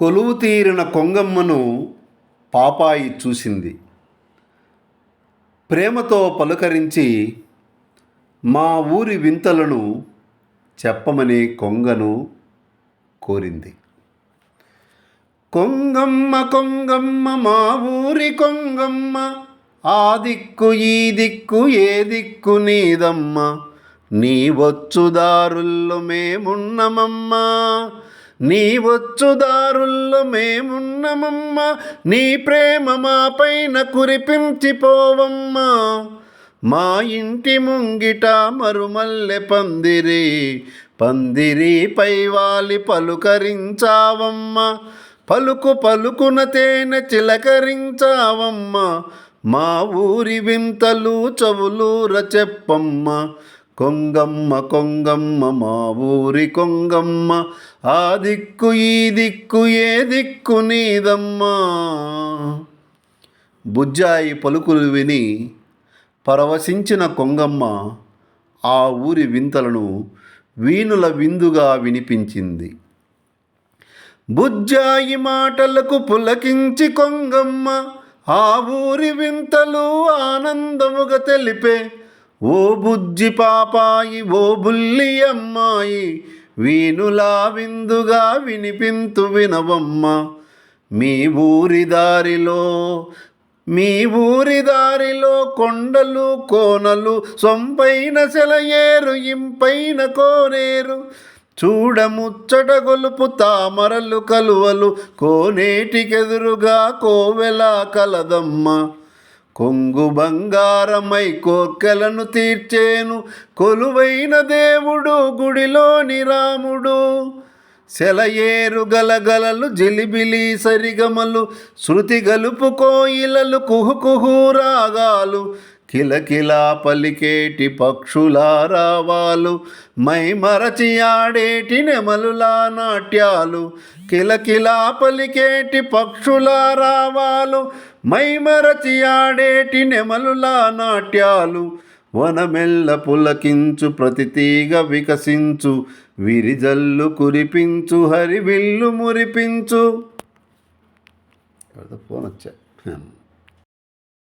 కొలువు తీరిన కొంగమ్మను పాపాయి చూసింది. ప్రేమతో పలుకరించి మా ఊరి వింతలను చెప్పమని కొంగను కోరింది. కొంగమ్మ కొంగమ్మ మా ఊరి కొంగమ్మ, ఆ దిక్కు ఈ దిక్కు ఏ దిక్కు నీదమ్మ, నీ వచ్చుదారుల్లో మేమున్నమమ్మా, నీ వచ్చుదారుల్లో మేమున్నమమ్మ, నీ ప్రేమ మా పైన కురిపించిపోవమ్మా, మా ఇంటి ముంగిట మరుమల్లె పందిరి, పందిరిపై వాలి పలుకరించావమ్మ, పలుకు పలుకున తేనె చిలకరించావమ్మ, మా ఊరి వింతలు చెవులూర చెప్పమ్మ, కొంగమ్మ కొంగమ్మ మా ఊరి కొంగమ్మ, ఆ దిక్కు ఈ దిక్కు ఏ దిక్కు నీదమ్మా. బుజ్జాయి పలుకులు విని పరవశించిన కొంగమ్మ ఆ ఊరి వింతలను వీణుల విందుగా వినిపించింది. బుజ్జాయి మాటలకు పులకించి కొంగమ్మ ఆ ఊరి వింతలు ఆనందముగా తెలిపే, ఓ బుజ్జి పాపాయి ఓ బుల్లి అమ్మాయి, వీణులా విందుగా వినిపింతు వినవమ్మ, మీ ఊరి దారిలో కొండలు కోనలు, సొంపైన సెలయేరు ఇంపైన కోనేరు, చూడముచ్చట గొలుపు తామరలు కలువలు, కోనేటికెదురుగా కోవెలా కలదమ్మ, కొంగు బంగారమై కోర్కెలను తీర్చేను కొలువైన దేవుడు గుడిలోని రాముడు, సెలయేరు గలగలలు జిలిబిలి సరిగమలు, శృతి గలుపు కోయిలలు కుహుకుహు రాగాలు, కిలకిలా పలికేటి పక్షుల రావాలు, మై మరచి ఆడేటి నెమలులా నాట్యాలు, కిలకిలా పలికేటి పక్షుల రావాలు, మై మరచి ఆడేటి నెమలులా నాట్యాలు, వనమెల్ల పులకించు ప్రతి తీగ వికసించు, విరిజల్లు కురిపించు హరివిల్లు మురిపించు. ఫోన్ వచ్చా.